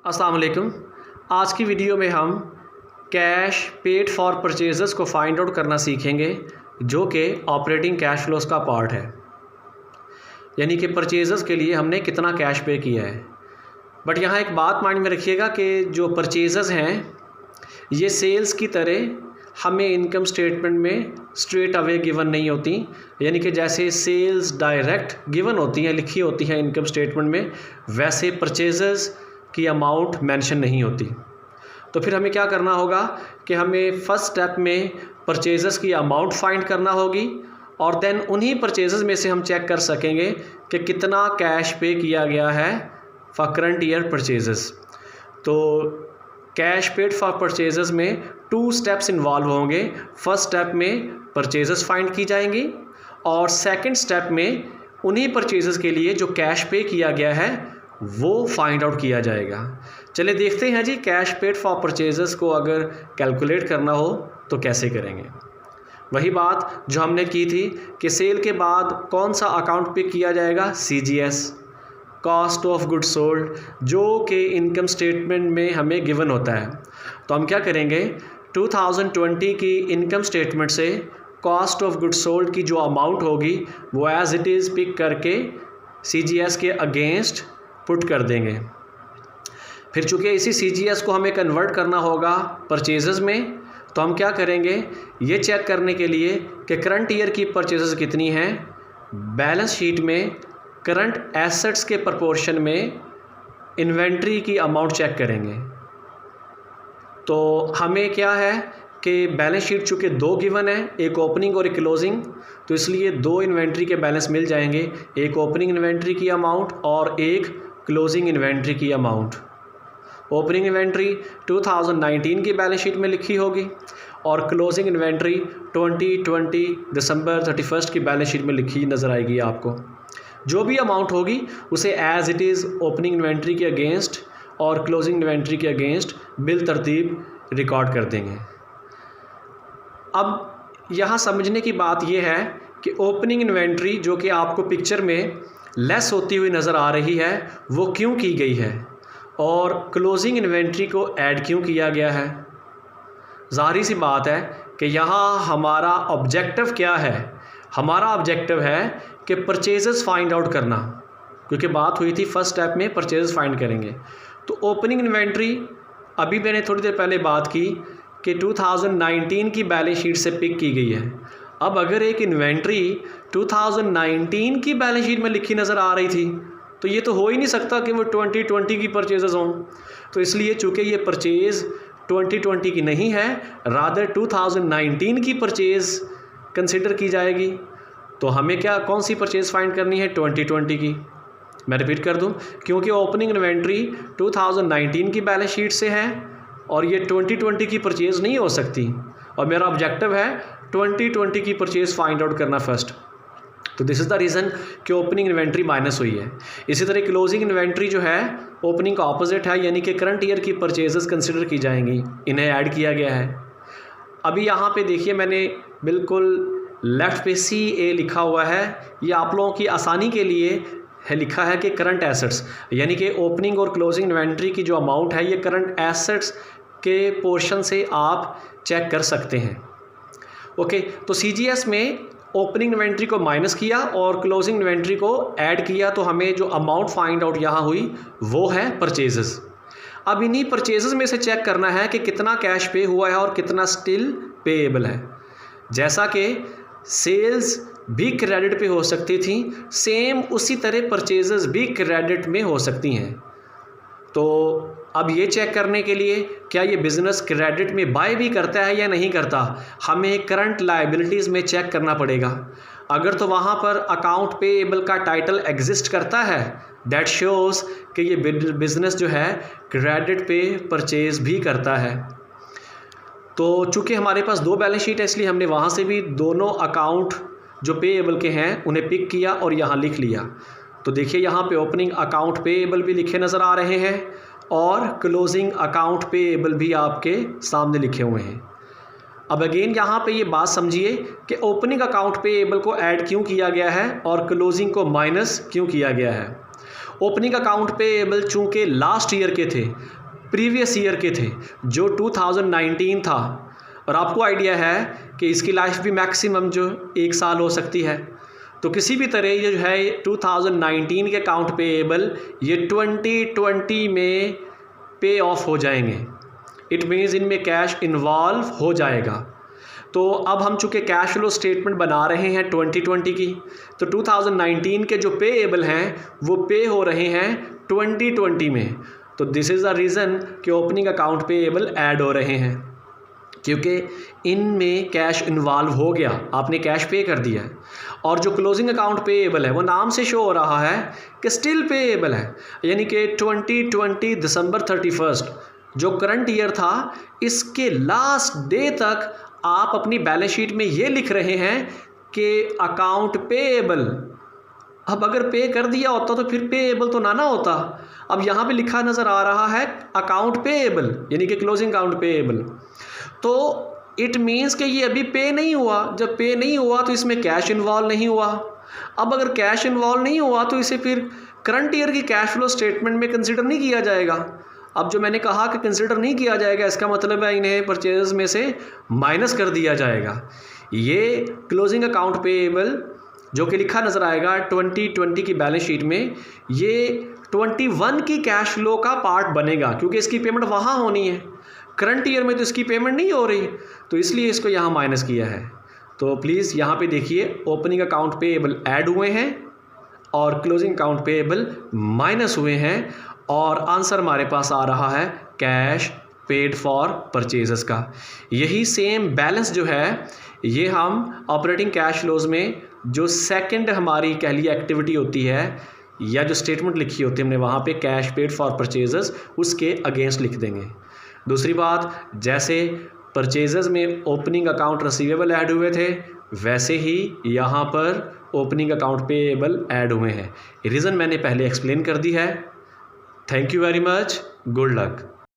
अस्सलाम वालेकुम। आज की वीडियो में हम कैश पेड फॉर परचेजेस को फाइंड आउट करना सीखेंगे, जो कि ऑपरेटिंग कैश फ्लोस का पार्ट है। यानी कि परचेजेस के लिए हमने कितना कैश पे किया है। बट यहाँ एक बात माइंड में रखिएगा कि जो परचेजेस हैं ये सेल्स की तरह हमें इनकम स्टेटमेंट में स्ट्रेट अवे गिवन नहीं होती। यानी कि जैसे सेल्स डायरेक्ट गिवन होती हैं, लिखी होती हैं इनकम स्टेटमेंट में, वैसे परचेजेस की अमाउंट मेंशन नहीं होती। तो फिर हमें क्या करना होगा कि हमें फर्स्ट स्टेप में परचेजेस की अमाउंट फाइंड करना होगी और देन उन्हीं परचेजेस में से हम चेक कर सकेंगे कि कितना कैश पे किया गया है फॉर करंट ईयर परचेजेस। तो कैश पेड फॉर परचेजेस में 2 स्टेप्स इन्वॉल्व होंगे। फर्स्ट स्टेप में परचेजेस फाइंड की जाएंगी और सेकंड स्टेप में उन्हीं परचेजेस के लिए जो कैश पे किया गया है वो फाइंड आउट किया जाएगा। चलिए देखते हैं जी, कैश पेड फॉर परचेजेस को अगर कैलकुलेट करना हो तो कैसे करेंगे। वही बात जो हमने की थी कि सेल के बाद कौन सा अकाउंट पे किया जाएगा, CGS, cost of good sold, जो कि इनकम स्टेटमेंट में हमें गिवन होता है। तो हम क्या करेंगे, 2020 की इनकम स्टेटमेंट से कॉस्ट ऑफ गुड सोल्ड की जो अमाउंट होगी वो एज इट इज़ पिक करके CGS के अगेंस्ट पुट कर देंगे। फिर चूँकि इसी CGS को हमें कन्वर्ट करना होगा परचेजेस में, तो हम क्या करेंगे, ये चेक करने के लिए कि करंट ईयर की परचेजेस कितनी हैं, बैलेंस शीट में करंट एसेट्स के प्रपोर्शन में इन्वेंट्री की अमाउंट चेक करेंगे। तो हमें क्या है कि बैलेंस शीट चूँकि 2 गिवन है, एक ओपनिंग और एक क्लोजिंग, तो इसलिए 2 इन्वेंट्री के बैलेंस मिल जाएंगे, एक ओपनिंग इन्वेंट्री की अमाउंट और एक क्लोजिंग इन्वेंट्री की अमाउंट। ओपनिंग इन्वेंट्री 2019 की बैलेंस शीट में लिखी होगी और क्लोजिंग इन्वेंट्री 2020 दिसंबर 31 की बैलेंस शीट में लिखी नज़र आएगी आपको। जो भी अमाउंट होगी उसे as it is opening inventory के अगेंस्ट और क्लोजिंग इन्वेंट्री के अगेंस्ट बिल तरतीब रिकॉर्ड कर देंगे। अब यहाँ समझने की बात यह है कि ओपनिंग इन्वेंट्री जो कि आपको पिक्चर में लेस होती हुई नज़र आ रही है वो क्यों की गई है और क्लोजिंग इन्वेंट्री को ऐड क्यों किया गया है। ज़ाहिर सी बात है कि यहाँ हमारा ऑब्जेक्टिव क्या है, हमारा ऑब्जेक्टिव है कि परचेजेस फाइंड आउट करना, क्योंकि बात हुई थी फर्स्ट स्टेप में परचेजेस फाइंड करेंगे। तो ओपनिंग इन्वेंट्री अभी मैंने थोड़ी देर पहले बात की कि 2019 की बैलेंस शीट से पिक की गई है। अब अगर एक इन्वेंट्री 2019 की बैलेंस शीट में लिखी नज़र आ रही थी तो ये तो हो ही नहीं सकता कि वो 2020 की परचेजेस हों। तो इसलिए चूँकि ये परचेज़ 2020 की नहीं है, रादर 2019 की परचेज़ कंसिडर की जाएगी। तो हमें क्या, कौन सी परचेज़ फाइंड करनी है, 2020 की। मैं रिपीट कर दूं, क्योंकि ओपनिंग इन्वेंट्री 2019 की बैलेंस शीट से है और ये 2020 की परचेज़ नहीं हो सकती और मेरा ऑब्जेक्टिव है 2020 की परचेज़ फाइंड आउट करना फर्स्ट। तो दिस इज़ द रीज़न कि ओपनिंग इन्वेंट्री माइनस हुई है। इसी तरह क्लोजिंग इन्वेंट्री जो है ओपनिंग का ऑपोजिट है, यानी कि करंट ईयर की परचेजेस कंसिडर की जाएंगी, इन्हें ऐड किया गया है। अभी यहाँ पे देखिए मैंने बिल्कुल लेफ़्ट पे CA लिखा हुआ है, ये आप लोगों की आसानी के लिए है, लिखा है कि करंट एसेट्स, यानी कि ओपनिंग और क्लोजिंग इन्वेंट्री की जो अमाउंट है ये करंट एसेट्स के पोर्शन से आप चेक कर सकते हैं। ओके, तो CGS में ओपनिंग इन्वेंट्री को माइनस किया और क्लोजिंग इन्वेंट्री को ऐड किया, तो हमें जो अमाउंट फाइंड आउट यहाँ हुई वो है परचेजेस। अब इन्हीं परचेजेस में से चेक करना है कि कितना कैश पे हुआ है और कितना स्टिल पेएबल है। जैसा कि सेल्स भी क्रेडिट पे हो सकती थी, सेम उसी तरह परचेजेस भी क्रेडिट में हो सकती हैं। तो अब ये चेक करने के लिए क्या ये बिज़नेस क्रेडिट में बाय भी करता है या नहीं करता, हमें करंट लायबिलिटीज़ में चेक करना पड़ेगा। अगर तो वहाँ पर अकाउंट पेएबल का टाइटल एग्जिस्ट करता है, दैट शोज़ कि ये बिज़नेस जो है क्रेडिट पे परचेज़ भी करता है। तो चूँकि हमारे पास 2 बैलेंस शीट है इसलिए हमने वहाँ से भी दोनों अकाउंट जो पेएबल के हैं उन्हें पिक किया और यहाँ लिख लिया। तो देखिए यहाँ पे ओपनिंग अकाउंट पेएबल भी लिखे नज़र आ रहे हैं और क्लोजिंग अकाउंट पेएबल भी आपके सामने लिखे हुए हैं। अब अगेन यहाँ पे ये बात समझिए कि ओपनिंग अकाउंट पेएबल को ऐड क्यों किया गया है और क्लोजिंग को माइनस क्यों किया गया है। ओपनिंग अकाउंट पेएबल चूँकि लास्ट ईयर के थे, प्रीवियस ईयर के थे, जो 2019 था, और आपको आइडिया है कि इसकी लाइफ भी मैक्सिमम जो 1 साल हो सकती है। तो किसी भी तरह ये जो है 2019 के अकाउंट पेएबल ये 2020 में पे ऑफ हो जाएंगे। इट मीन्स इनमें कैश इन्वॉल्व हो जाएगा। तो अब हम चूँकि कैश फ्लो स्टेटमेंट बना रहे हैं 2020 की, तो 2019 के जो पेएबल हैं वो पे हो रहे हैं 2020 में। तो दिस इज़ द रीज़न कि ओपनिंग अकाउंट पेएबल ऐड हो रहे हैं, क्योंकि इनमें कैश इन्वॉल्व हो गया, आपने कैश पे कर दिया है। और जो क्लोजिंग अकाउंट पेएबल है वो नाम से शो हो रहा है कि स्टिल पेएबल है, यानी कि 2020 दिसंबर 31 जो करंट ईयर था इसके लास्ट डे तक आप अपनी बैलेंस शीट में ये लिख रहे हैं कि अकाउंट पेएबल। अब अगर पे कर दिया होता तो फिर पेएबल तो ना होता। अब यहाँ पे लिखा नज़र आ रहा है अकाउंट पेएबल, यानी कि क्लोजिंग अकाउंट पेएबल। तो इट मीन्स कि ये अभी पे नहीं हुआ। जब पे नहीं हुआ तो इसमें कैश इन्वॉल्व नहीं हुआ। अब अगर कैश इन्वॉल्व नहीं हुआ तो इसे फिर करंट ईयर की कैश फ्लो स्टेटमेंट में कंसिडर नहीं किया जाएगा। अब जो मैंने कहा कि कंसिडर नहीं किया जाएगा, इसका मतलब है इन्हें परचेज में से माइनस कर दिया जाएगा। ये क्लोजिंग अकाउंट पेएबल जो कि लिखा नज़र आएगा 2020 की बैलेंस शीट में, ये 21 की कैश फ्लो का पार्ट बनेगा, क्योंकि इसकी पेमेंट वहाँ होनी है। करंट ईयर में तो इसकी पेमेंट नहीं हो रही, तो इसलिए इसको यहाँ माइनस किया है। तो प्लीज़ यहाँ पे देखिए, ओपनिंग अकाउंट पेएबल ऐड हुए हैं और क्लोजिंग अकाउंट पेएबल माइनस हुए हैं, और आंसर हमारे पास आ रहा है कैश पेड फॉर परचेजेस का। यही सेम बैलेंस जो है ये हम ऑपरेटिंग कैश फ्लोज में जो सेकंड हमारी कह लिए एक्टिविटी होती है या जो स्टेटमेंट लिखी होती है हमने वहाँ पे कैश पेड फॉर परचेजेस उसके अगेंस्ट लिख देंगे। दूसरी बात, जैसे परचेजेस में ओपनिंग अकाउंट रिसीवेबल ऐड हुए थे, वैसे ही यहाँ पर ओपनिंग अकाउंट पेएबल ऐड हुए हैं। रीज़न मैंने पहले एक्सप्लेन कर दी है। Thank you very much, good luck.